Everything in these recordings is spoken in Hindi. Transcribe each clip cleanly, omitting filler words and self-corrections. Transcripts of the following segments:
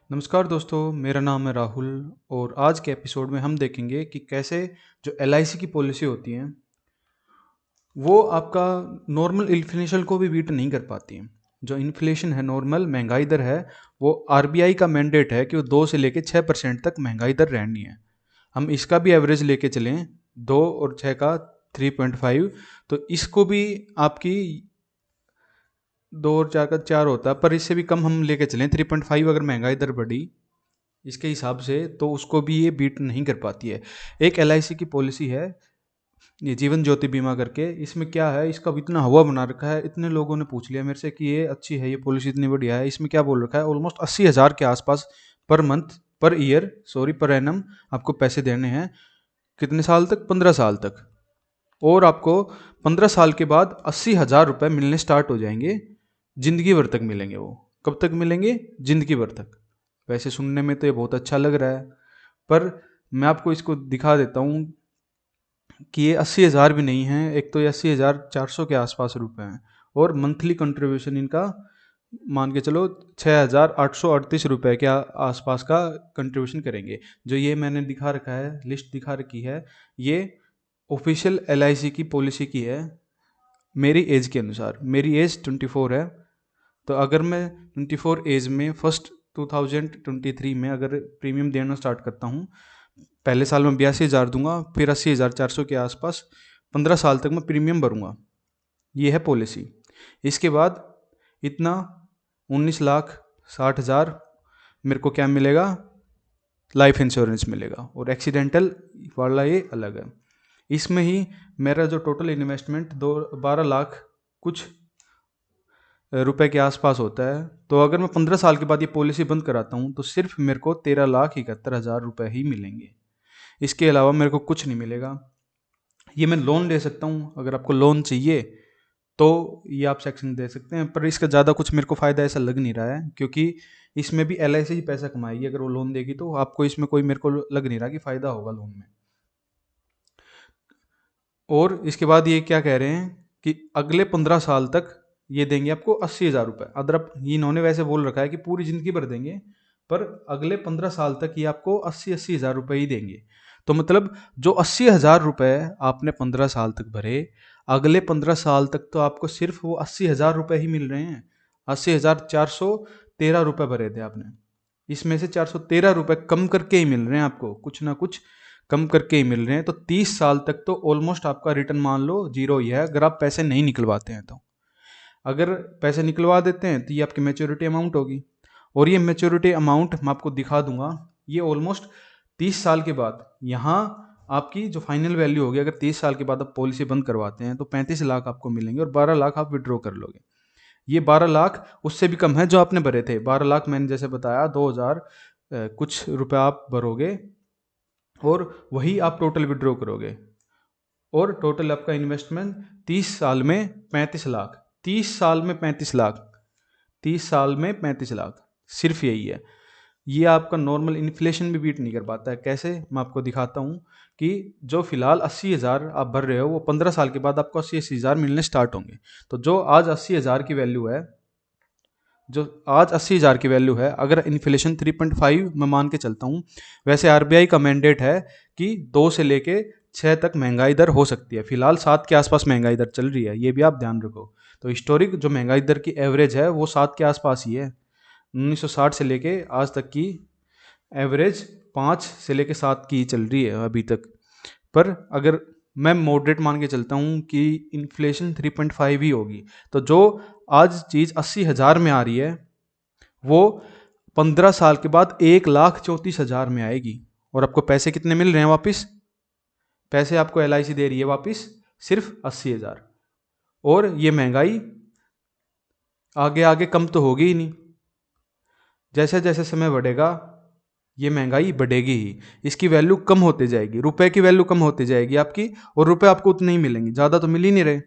नमस्कार दोस्तों, मेरा नाम है राहुल और आज के एपिसोड में हम देखेंगे कि कैसे जो एलआईसी की पॉलिसी होती हैं वो आपका नॉर्मल इन्फ्लेशन को भी बीट नहीं कर पाती हैं। जो इन्फ्लेशन है, नॉर्मल महंगाई दर है, वो आरबीआई का मैंडेट है कि वो 2 से लेके 6% तक महंगाई दर रहनी है। हम इसका भी एवरेज लेके चलें, 2 और 6 का 3.5, तो इसको भी आपकी 2 और 4 का 4 होता है, पर इससे भी कम हम लेके चलें 3.5 अगर महंगाई दर बढ़ी इसके हिसाब से, तो उसको भी ये बीट नहीं कर पाती है। एक एलआईसी की पॉलिसी है, ये जीवन ज्योति बीमा करके। इसमें क्या है, इसका इतना हवा बना रखा है, इतने लोगों ने पूछ लिया मेरे से कि ये अच्छी है, ये पॉलिसी इतनी बढ़िया है। इसमें क्या बोल रखा है, ऑलमोस्ट 80,000 के आसपास per month, per year, sorry per annum आपको पैसे देने हैं। कितने साल तक? 15 साल तक। और आपको 15 साल के बाद 80,000 रुपये मिलने स्टार्ट हो जाएंगे। जिंदगी भर तक मिलेंगे वो। कब तक मिलेंगे? जिंदगी भर तक। वैसे सुनने में तो ये बहुत अच्छा लग रहा है, पर मैं आपको इसको दिखा देता हूँ कि ये 80,000 भी नहीं है। एक तो ये 80,400 के आसपास रुपए हैं और मंथली कंट्रीब्यूशन इनका मान के चलो 6,838 रुपये के आसपास का कंट्रीब्यूशन करेंगे। जो ये मैंने दिखा रखा है, लिस्ट दिखा रखी है, ये ऑफिशियल एलआईसी की पॉलिसी की है। मेरी एज के अनुसार, मेरी एज 24 है, तो अगर मैं 24 एज में फर्स्ट 2023 में अगर प्रीमियम देना स्टार्ट करता हूँ, पहले साल में 82,000 दूंगा, फिर 80,400 के आसपास 15 साल तक मैं प्रीमियम भरूंगा। ये है पॉलिसी। इसके बाद इतना 19,60,000 मेरे को क्या मिलेगा? लाइफ इंश्योरेंस मिलेगा, और एक्सीडेंटल वाला ये अलग है। इसमें ही मेरा जो टोटल इन्वेस्टमेंट 12 लाख कुछ रुपए के आसपास होता है। तो अगर मैं 15 साल के बाद ये पॉलिसी बंद कराता हूँ तो सिर्फ मेरे को 13,71,000 रुपये ही मिलेंगे। इसके अलावा मेरे को कुछ नहीं मिलेगा। ये मैं लोन ले सकता हूँ, अगर आपको लोन चाहिए तो ये आप सेक्शन दे सकते हैं, पर इसका ज़्यादा कुछ मेरे को फ़ायदा ऐसा लग नहीं रहा है, क्योंकि इसमें भी एलआईसी ही पैसा कमाएगी अगर वो लोन देगी। तो आपको इसमें कोई, मेरे को लग नहीं रहा कि फ़ायदा होगा लोन में। और इसके बाद ये क्या कह रहे हैं कि अगले 15 साल तक ये देंगे आपको 80,000 रुपये। अदर इन्होंने वैसे बोल रखा है कि पूरी ज़िंदगी भर देंगे, पर अगले 15 साल तक ये आपको 80,000 रुपये ही देंगे। तो मतलब जो 80,000 रुपये आपने 15 साल तक भरे, अगले 15 साल तक तो आपको सिर्फ वो 80,000 रुपये ही मिल रहे हैं। 80,413 रुपये भरे थे आपने, इसमें से 413 रुपये कम करके ही मिल रहे हैं आपको, कुछ ना कुछ कम करके ही मिल रहे हैं। तो 30 साल तक तो ऑलमोस्ट आपका रिटर्न मान लो जीरो ही है, अगर आप पैसे नहीं निकलवाते हैं तो। अगर पैसे निकलवा देते हैं तो ये आपकी मैच्योरिटी अमाउंट होगी, और ये मैच्योरिटी अमाउंट मैं आपको दिखा दूंगा। ये ऑलमोस्ट 30 साल के बाद यहाँ आपकी जो फाइनल वैल्यू होगी, अगर 30 साल के बाद आप पॉलिसी बंद करवाते हैं तो 35 लाख आपको मिलेंगे, और 12 लाख आप विड्रॉ कर लोगे। ये 12 लाख उससे भी कम है जो आपने भरे थे। 12 लाख मैंने जैसे बताया 2,000 कुछ रुपए आप भरोगे, और वही आप टोटल विड्रॉ करोगे, और टोटल आपका इन्वेस्टमेंट 30 साल में 35 लाख। 30 साल में 35 लाख, 30 साल में 35 लाख, सिर्फ यही है। ये आपका नॉर्मल इन्फ्लेशन भी बीट नहीं कर पाता है। कैसे? मैं आपको दिखाता हूँ कि जो फिलहाल 80,000 आप भर रहे हो, वो 15 साल के बाद आपको 80,000 मिलने स्टार्ट होंगे। तो जो आज 80,000 की वैल्यू है, जो आज 80,000 की वैल्यू है, अगर इन्फ्लेशन 3.5 मैं मान के चलता हूँ, वैसे आरबीआई का मैंडेट है कि 2 से लेके 6 तक महंगाई दर हो सकती है। फिलहाल 7 के आसपास महंगाई दर चल रही है, ये भी आप ध्यान रखो। तो हिस्टोरिक जो महंगाई दर की एवरेज है वो 7 के आसपास ही है। 1960 से लेके आज तक की एवरेज 5 से लेके 7 की चल रही है अभी तक। पर अगर मैं मॉडरेट मान के चलता हूँ कि इन्फ्लेशन 3.5 ही होगी, तो जो आज चीज़ 80,000 में आ रही है वो 15 साल के बाद 1,34,000 में आएगी। और आपको पैसे कितने मिल रहे हैं वापस? पैसे आपको एलआईसी दे रही है वापस सिर्फ 80,000। और ये महंगाई आगे आगे कम तो होगी ही नहीं। जैसे जैसे समय बढ़ेगा ये महंगाई बढ़ेगी ही, इसकी वैल्यू कम होती जाएगी, रुपए की वैल्यू कम होती जाएगी आपकी, और रुपए आपको उतने ही मिलेंगे। ज़्यादा तो मिल ही नहीं रहे,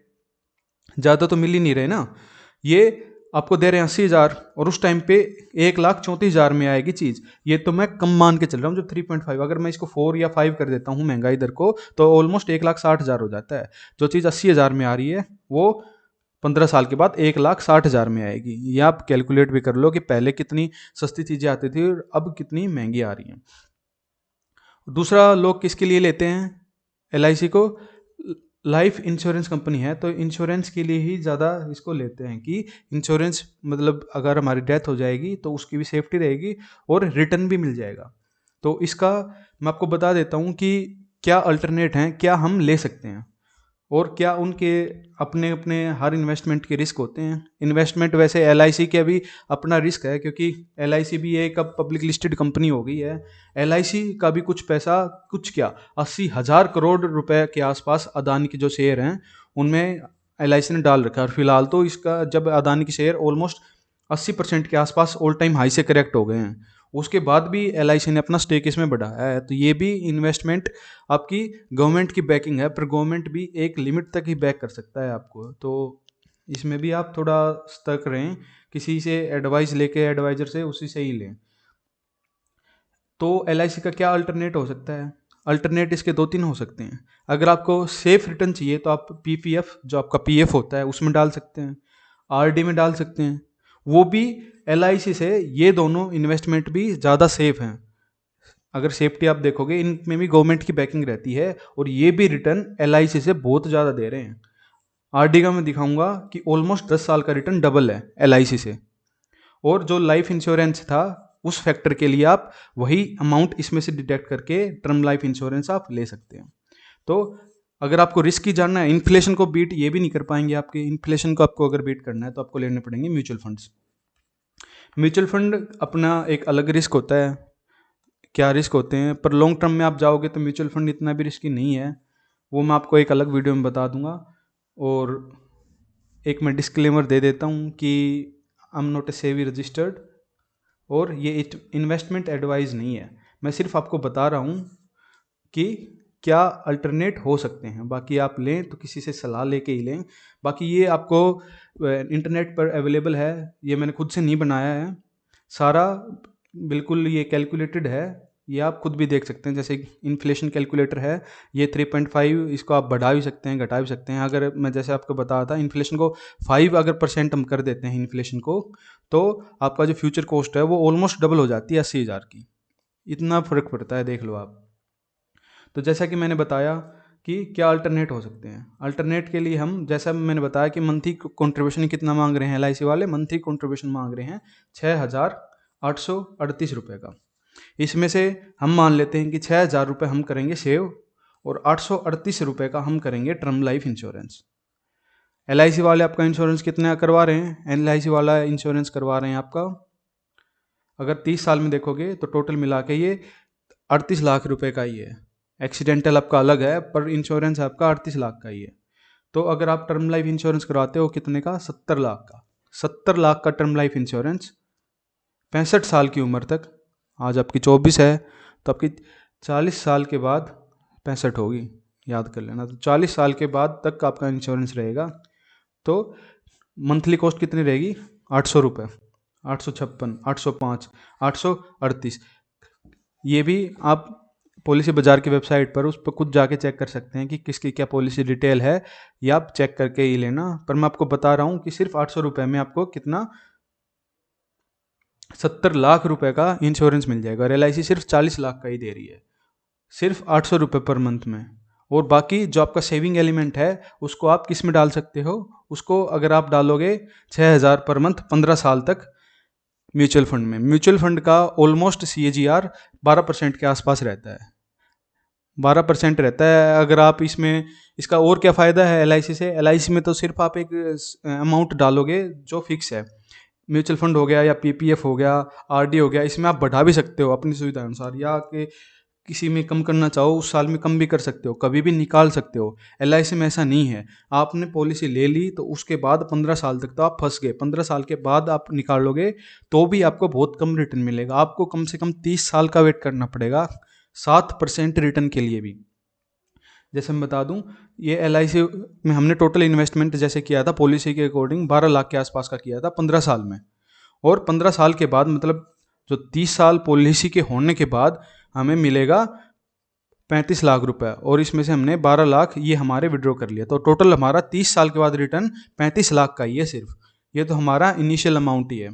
ज़्यादा तो मिल ही नहीं रहे ना। ये आपको दे रहे हैं 80,000, और उस टाइम पे 1,34,000 में आएगी चीज़। ये तो मैं कम मान के चल रहा हूँ। जब 3.5, अगर मैं इसको 4 या 5 कर देता हूँ महंगाई दर को, तो ऑलमोस्ट 1,60,000 हो जाता है। जो चीज़ 80,000 में आ रही है वो 15 साल के बाद 1,60,000 में आएगी। ये आप कैलकुलेट भी कर लो कि पहले कितनी सस्ती चीज़ें आती थी और अब कितनी महंगी आ रही हैं। दूसरा लोग किसके लिए लेते हैं LIC को? लाइफ इंश्योरेंस कंपनी है तो इंश्योरेंस के लिए ही ज़्यादा इसको लेते हैं कि इंश्योरेंस मतलब अगर हमारी डेथ हो जाएगी तो उसकी भी सेफ्टी रहेगी और रिटर्न भी मिल जाएगा। तो इसका मैं आपको बता देता हूँ कि क्या अल्टरनेट हैं, क्या हम ले सकते हैं और क्या उनके अपने अपने हर इन्वेस्टमेंट के रिस्क होते हैं। इन्वेस्टमेंट वैसे LIC के भी अपना रिस्क है क्योंकि LIC भी एक अब पब्लिक लिस्टेड कंपनी हो गई है। LIC का भी कुछ पैसा, कुछ क्या 80,000 करोड़ रुपए के आसपास अदानी के जो शेयर हैं उनमें LIC ने डाल रखा है। और फिलहाल तो इसका जब अदानी के शेयर ऑलमोस्ट 80% के आसपास ऑल टाइम हाई से करेक्ट हो गए हैं, उसके बाद भी LIC ने अपना स्टेक इसमें बढ़ाया है। तो ये भी इन्वेस्टमेंट आपकी गवर्नमेंट की बैकिंग है, पर गवर्नमेंट भी एक लिमिट तक ही बैक कर सकता है आपको। तो इसमें भी आप थोड़ा सतर्क रहें, किसी से एडवाइस लेके एडवाइजर से उसी से ही लें। तो LIC का क्या अल्टरनेट हो सकता है? अल्टरनेट इसके 2-3 हो सकते हैं। अगर आपको सेफ रिटर्न चाहिए तो आप PPF जो आपका PF होता है उसमें डाल सकते हैं, RD में डाल सकते हैं। वो भी LIC से ये दोनों इन्वेस्टमेंट भी ज़्यादा सेफ हैं। अगर सेफ्टी आप देखोगे इनमें भी गवर्नमेंट की बैकिंग रहती है और ये भी रिटर्न LIC से बहुत ज़्यादा दे रहे हैं। RD का मैं दिखाऊंगा कि ऑलमोस्ट 10 साल का रिटर्न डबल है LIC से। और जो लाइफ इंश्योरेंस था उस फैक्टर के लिए आप वही अमाउंट इसमें से डिडक्ट करके टर्म लाइफ इंश्योरेंस आप ले सकते हैं। तो अगर आपको रिस्क ही जानना है, इन्फ्लेशन को बीट ये भी नहीं कर पाएंगे आपके, इन्फ्लेशन को आपको अगर बीट करना है तो आपको लेने पड़ेंगे म्यूचुअल फंड्स। म्यूचुअल फंड अपना एक अलग रिस्क होता है। क्या रिस्क होते हैं, पर लॉन्ग टर्म में आप जाओगे तो म्यूचुअल फंड इतना भी रिस्की नहीं है, वो मैं आपको एक अलग वीडियो में बता दूंगा। और एक मैं डिस्क्लेमर दे देता हूँ कि आई एम नॉट ए सेवी रजिस्टर्ड और ये इन्वेस्टमेंट एडवाइस नहीं है, मैं सिर्फ आपको बता रहा हूँ कि क्या अल्टरनेट हो सकते हैं। बाकी आप लें तो किसी से सलाह लेके ही लें। बाकी ये आपको इंटरनेट पर अवेलेबल है, ये मैंने खुद से नहीं बनाया है, सारा बिल्कुल ये कैलकुलेटेड है, ये आप खुद भी देख सकते हैं। जैसे इन्फ्लेशन कैलकुलेटर है, ये 3.5, इसको आप बढ़ा भी सकते हैं घटा भी सकते हैं। अगर मैं जैसे आपको बताया था इन्फ्लेशन को 5 अगर % हम कर देते हैं इन्फ्लेशन को, तो आपका जो फ्यूचर कॉस्ट है वो ऑलमोस्ट डबल हो जाती है 80,000 की। इतना फ़र्क पड़ता है, देख लो आप। तो जैसा कि मैंने बताया कि क्या अल्टरनेट हो सकते हैं। अल्टरनेट के लिए हम, जैसा मैंने बताया कि मंथली कंट्रीब्यूशन कितना मांग रहे हैं LIC वाले, मंथली कंट्रीब्यूशन मांग रहे हैं 6,838 रुपये का। इसमें से हम मान लेते हैं कि 6,000 रुपये हम करेंगे सेव और 838 रुपये का हम करेंगे टर्म लाइफ इंश्योरेंस। LIC वाले आपका इंश्योरेंस कितना करवा रहे हैं? LIC वाला इंश्योरेंस करवा रहे हैं आपका, अगर 30 साल में देखोगे तो टोटल मिला के ये 38 लाख रुपए का ही है। एक्सीडेंटल आपका अलग है, पर इंश्योरेंस आपका 38 लाख का ही है। तो अगर आप टर्म लाइफ इंश्योरेंस करवाते हो कितने का? 70 लाख का। 70 लाख का टर्म लाइफ इंश्योरेंस 65 साल की उम्र तक। आज आपकी 24 है तो आपकी 40 साल के बाद 65 होगी, याद कर लेना। तो 40 साल के बाद तक आपका इंश्योरेंस रहेगा। तो मंथली कॉस्ट कितनी रहेगी? 800 रुपये, 856, 805, 838। ये भी आप पॉलिसी बाजार की वेबसाइट पर उस पर खुद जाके चेक कर सकते हैं कि किसकी क्या पॉलिसी डिटेल है, या आप चेक करके ही लेना। पर मैं आपको बता रहा हूँ कि सिर्फ 800 रुपये में आपको कितना 70 लाख रुपए का इंश्योरेंस मिल जाएगा। और LIC सिर्फ 40 लाख का ही दे रही है, सिर्फ 800 रुपये पर मंथ में। और बाकी जो आपका सेविंग एलिमेंट है उसको आप किस में डाल सकते हो? उसको अगर आप डालोगे 6,000 पर मंथ 15 साल तक म्यूचुअल फंड में। म्यूचुअल फंड का ऑलमोस्ट CAGR 12% के आसपास रहता है, 12% रहता है। अगर आप इसमें, इसका और क्या फ़ायदा है LIC से? LIC में तो सिर्फ आप एक अमाउंट डालोगे जो फिक्स है। म्यूचुअल फंड हो गया या PPF हो गया, RD हो गया, इसमें आप बढ़ा भी सकते हो अपनी सुविधा अनुसार, या कि किसी में कम करना चाहो उस साल में कम भी कर सकते हो, कभी भी निकाल सकते हो। LIC में ऐसा नहीं है, आपने पॉलिसी ले ली तो उसके बाद 15 साल तक तो आप फंस गए। 15 साल के बाद आप निकालोगे तो भी आपको बहुत कम रिटर्न मिलेगा, आपको कम से कम 30 साल का वेट करना पड़ेगा 7% रिटर्न के लिए भी। जैसे मैं बता दूं, ये LIC में हमने टोटल इन्वेस्टमेंट जैसे किया था पॉलिसी के अकॉर्डिंग 12 लाख के आसपास का किया था 15 साल में। और 15 साल के बाद मतलब जो 30 साल पॉलिसी के होने के बाद हमें मिलेगा 35 लाख रुपए, और इसमें से हमने 12 लाख ये हमारे विड्रॉ कर लिया, तो टोटल हमारा 30 साल के बाद रिटर्न 35 लाख का ही है सिर्फ। ये तो हमारा इनिशियल अमाउंट ही है।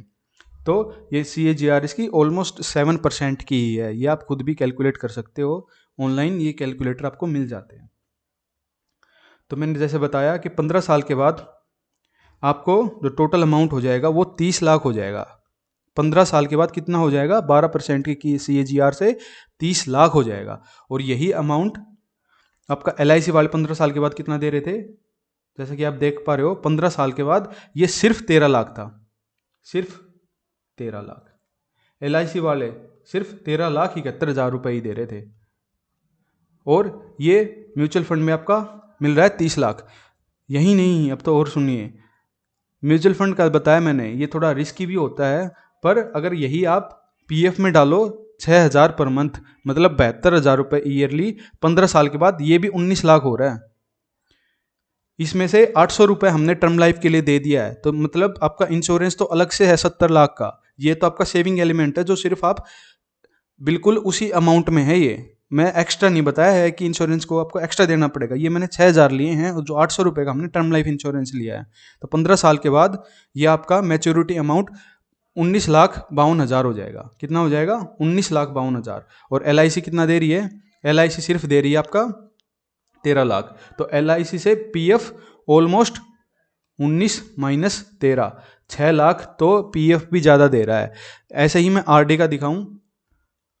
तो ये CAGR इसकी ऑलमोस्ट 7% की ही है। ये आप खुद भी कैलकुलेट कर सकते हो, ऑनलाइन ये कैलकुलेटर आपको मिल जाते हैं। तो मैंने जैसे बताया कि 15 साल के बाद आपको जो टोटल अमाउंट हो जाएगा वो 30 लाख हो जाएगा। 15 साल के बाद कितना हो जाएगा? 12% की CAGR से 30 लाख हो जाएगा। और यही अमाउंट आपका LIC वाले 15 साल के बाद कितना दे रहे थे? जैसे कि आप देख पा रहे हो 15 साल के बाद ये सिर्फ 13 लाख था, सिर्फ 13 लाख। LIC वाले सिर्फ 13,71,000 रुपये ही दे रहे थे, और ये म्यूचुअल फंड में आपका मिल रहा है 30 लाख। यही नहीं, अब तो और सुनिए, म्यूचुअल फंड का बताया मैंने, ये थोड़ा रिस्की भी होता है, पर अगर यही आप PF में डालो 6,000 पर मंथ, मतलब 72,000 रुपये ईयरली, 15 साल के बाद ये भी 19 लाख हो रहा है। इसमें से 800 रुपये हमने टर्म लाइफ के लिए दे दिया है, तो मतलब आपका इंश्योरेंस तो अलग से है 70 लाख का। ये तो आपका सेविंग एलिमेंट है जो सिर्फ आप बिल्कुल उसी अमाउंट में है। ये मैं एक्स्ट्रा नहीं बताया है कि इंश्योरेंस को आपको एक्स्ट्रा देना पड़ेगा। ये मैंने 6,000 लिए हैं, और जो 800 रुपये का हमने टर्म लाइफ इंश्योरेंस लिया है। तो 15 साल के बाद ये आपका मैच्योरिटी अमाउंट 19,52,000 हो जाएगा। कितना हो जाएगा? 19,52,000। और LIC कितना दे रही है? LIC सिर्फ दे रही है आपका 13 लाख। तो LIC से PF ऑलमोस्ट 19 माइनस 13, 6 लाख, तो PF भी ज़्यादा दे रहा है। ऐसे ही मैं RD का दिखाऊं,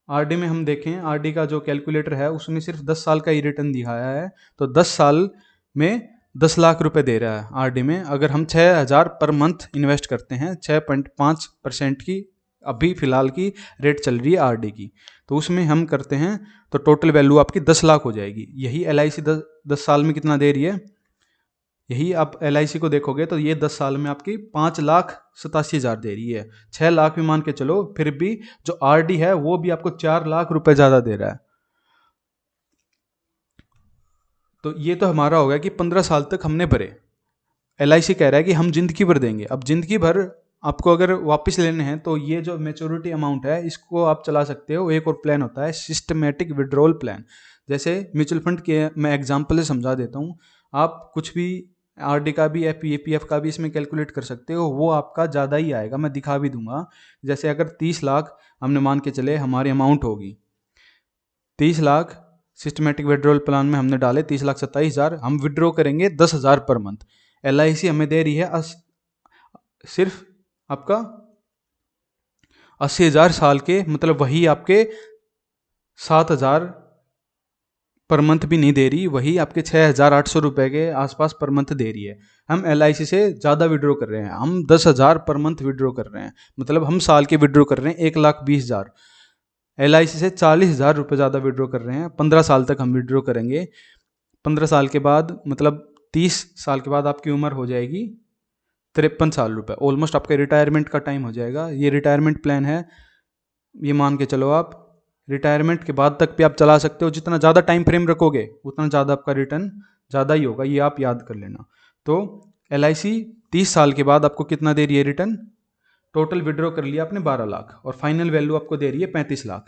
RD में हम देखें, RD का जो कैलकुलेटर है उसने सिर्फ 10 साल का ही रिटर्न दिखाया है, तो 10 साल में 10 लाख रुपए दे रहा है RD में। अगर हम 6,000 पर मंथ इन्वेस्ट करते हैं, 6.5% की अभी फिलहाल की रेट चल रही है RD की, तो उसमें हम करते हैं तो टोटल वैल्यू आपकी 10 लाख हो जाएगी। यही LIC 10 साल में कितना दे रही है? यही आप LIC को देखोगे तो ये 10 साल में आपकी 5,87,000 दे रही है। 6 लाख भी मान के चलो, फिर भी जो RD है वो भी आपको 4 लाख रुपए ज़्यादा दे रहा है। तो ये तो हमारा हो गया कि 15 साल तक हमने भरे। LIC कह रहा है कि हम जिंदगी भर देंगे। अब जिंदगी भर आपको अगर वापस लेने हैं तो ये जो मेच्योरिटी अमाउंट है इसको आप चला सकते हो। एक और प्लान होता है सिस्टमेटिक विड्रॉल प्लान। जैसे म्यूचुअल फंड के मैं एग्जांपल से समझा देता हूँ, आप कुछ भी RD का भी PF का भी इसमें कैलकुलेट कर सकते हो, वो आपका ज़्यादा ही आएगा, मैं दिखा भी दूंगा। जैसे अगर 30 लाख हमने मान के चले हमारी अमाउंट होगी, 30 लाख सिस्टमेटिक विड्रॉल प्लान में हमने डाले 30,27,000, हम विड्रॉ करेंगे 10,000 पर मंथ। LIC हमें दे रही है सिर्फ आपका 80,000 साल के, मतलब वही आपके 7,000 पर मंथ भी नहीं दे रही, वही आपके 6,800 रुपये के आसपास पर मंथ दे रही है। हम LIC से ज़्यादा विड्रॉ कर रहे हैं, हम 10,000 पर मंथ विड्रॉ कर रहे हैं, मतलब हम साल के विड्रॉ कर रहे हैं 1,20,000। LIC से 40,000 रुपये ज़्यादा विड्रॉ कर रहे हैं। 15 साल तक हम विड्रॉ करेंगे। 15 साल के बाद मतलब 30 साल के बाद आपकी उम्र हो जाएगी 53 साल रुपये, ऑलमोस्ट आपके रिटायरमेंट का टाइम हो जाएगा। ये रिटायरमेंट प्लान है, ये मान के चलो आप रिटायरमेंट के बाद तक भी आप चला सकते हो। जितना ज़्यादा टाइम फ्रेम रखोगे उतना ज़्यादा आपका रिटर्न ज़्यादा ही होगा, ये आप याद कर लेना। तो LIC 30 साल के बाद आपको कितना दे रही है रिटर्न? टोटल विड्रॉ कर लिया आपने 12 लाख, और फाइनल वैल्यू आपको दे रही है 35 लाख।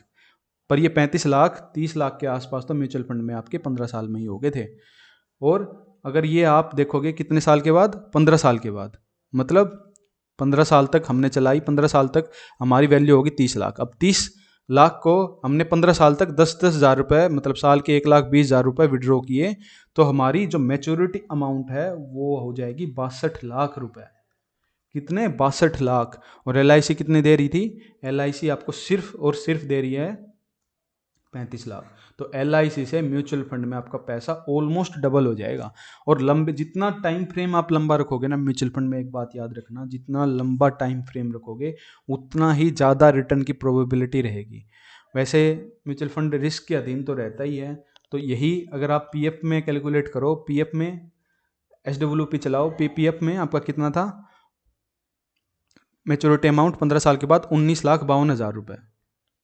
पर ये 35 लाख 30 लाख के आसपास तो म्यूचुअल फंड में आपके 15 साल में ही हो गए थे। और अगर ये आप देखोगे कितने साल के बाद? 15 साल के बाद, मतलब 15 साल तक हमने चलाई, 15 साल तक हमारी वैल्यू होगी 30 लाख। अब 30 लाख को हमने 15 साल तक 10-10 हज़ार रुपये, मतलब साल के 1,20,000 रुपये विड्रॉ किए, तो हमारी जो मैच्योरिटी अमाउंट है वो हो जाएगी 62 लाख रुपये। कितने? 62 लाख। और LIC कितने दे रही थी? LIC आपको सिर्फ और सिर्फ दे रही है 35 लाख। तो LIC से म्यूचुअल फंड में आपका पैसा ऑलमोस्ट डबल हो जाएगा। और लंबे जितना टाइम फ्रेम आप लंबा रखोगे ना म्यूचुअल फंड में, एक बात याद रखना, जितना लंबा टाइम फ्रेम रखोगे उतना ही ज़्यादा रिटर्न की प्रोबेबिलिटी रहेगी। वैसे म्यूचुअल फंड रिस्क के अधीन तो रहता ही है, तो यही अगर आप PF में कैलकुलेट करो, PF में SWP चलाओ, PPF में आपका कितना था मैच्योरिटी अमाउंट 15 साल के बाद? 19,52,000 रुपये।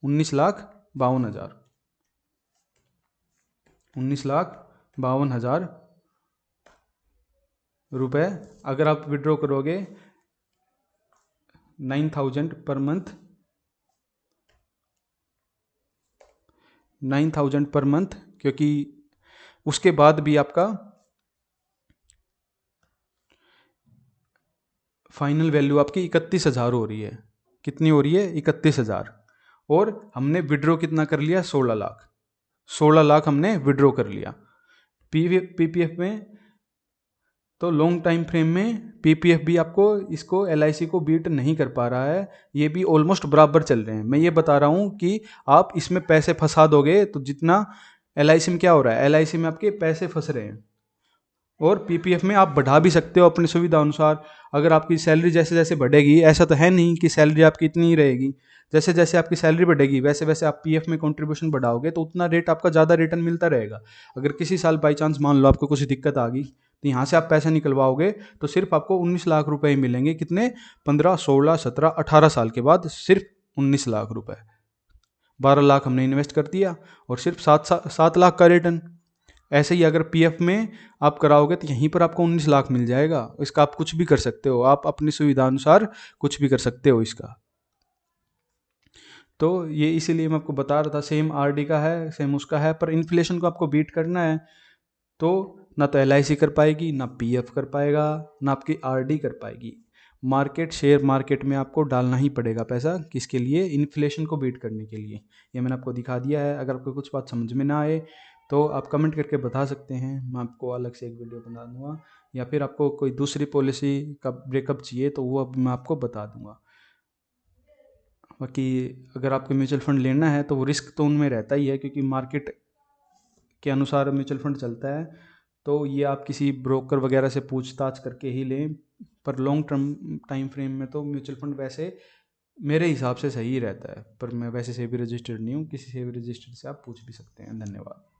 19,52,000, 19,52,000 रुपये। अगर आप विड्रॉ करोगे 9,000 पर मंथ, 9,000 पर मंथ क्योंकि उसके बाद भी आपका फाइनल वैल्यू आपकी 31,000 हो रही है। कितनी हो रही है? 31,000। और हमने विड्रॉ कितना कर लिया? 16 लाख। 16 लाख हमने विड्रॉ कर लिया पीपीएफ में। तो लॉन्ग टाइम फ्रेम में पीपीएफ भी आपको इसको एलआईसी को बीट नहीं कर पा रहा है, ये भी ऑलमोस्ट बराबर चल रहे हैं। मैं ये बता रहा हूँ कि आप इसमें पैसे फंसा दोगे तो जितना एलआईसी में क्या हो रहा है, एलआईसी में आपके पैसे फंस रहे हैं। और पीपीएफ में आप बढ़ा भी सकते हो अपनी सुविधा अनुसार। अगर आपकी सैलरी जैसे जैसे बढ़ेगी, ऐसा तो है नहीं कि सैलरी आपकी इतनी ही रहेगी, जैसे जैसे आपकी सैलरी बढ़ेगी वैसे वैसे आप पीएफ में कंट्रीब्यूशन बढ़ाओगे तो उतना रेट आपका ज़्यादा रिटर्न मिलता रहेगा। अगर किसी साल बाई चांस मान लो आपको कुछ दिक्कत आ गई तो यहाँ से आप पैसा निकलवाओगे तो सिर्फ आपको 19 लाख रुपए ही मिलेंगे। कितने? 15, 16, 17, 18 साल के बाद सिर्फ 19 लाख रुपए। 12 लाख हमने इन्वेस्ट कर दिया और सिर्फ 7 लाख का रिटर्न। ऐसे ही अगर पीएफ में आप कराओगे तो यहीं पर आपको 19 लाख मिल जाएगा। इसका आप कुछ भी कर सकते हो, आप अपनी सुविधा अनुसार कुछ भी कर सकते हो इसका। तो ये इसीलिए मैं आपको बता रहा था, सेम आरडी का है, सेम उसका है, पर इन्फ्लेशन को आपको बीट करना है तो ना तो एलआईसी कर पाएगी, ना पीएफ कर पाएगा, ना आपकी आरडी कर पाएगी। मार्केट, शेयर मार्केट में आपको डालना ही पड़ेगा पैसा। किसके लिए? इन्फ्लेशन को बीट करने के लिए। ये मैंने आपको दिखा दिया है। अगर आपको कुछ बात समझ में ना आए तो आप कमेंट करके बता सकते हैं, मैं आपको अलग से एक वीडियो बना दूंगा, या फिर आपको कोई दूसरी पॉलिसी का ब्रेकअप चाहिए तो वो अब मैं आपको बता दूंगा। बाकी अगर आपको म्यूचुअल फंड लेना है तो वो रिस्क तो उनमें रहता ही है, क्योंकि मार्केट के अनुसार म्यूचुअल फंड चलता है। तो ये आप किसी ब्रोकर वगैरह से पूछताछ करके ही लें। पर लॉन्ग टर्म टाइम फ्रेम में तो म्यूचुअल फंड वैसे मेरे हिसाब से सही रहता है। पर मैं वैसे से भी रजिस्टर्ड नहीं हूँ, किसी से भी रजिस्टर्ड से आप पूछ भी सकते हैं। धन्यवाद।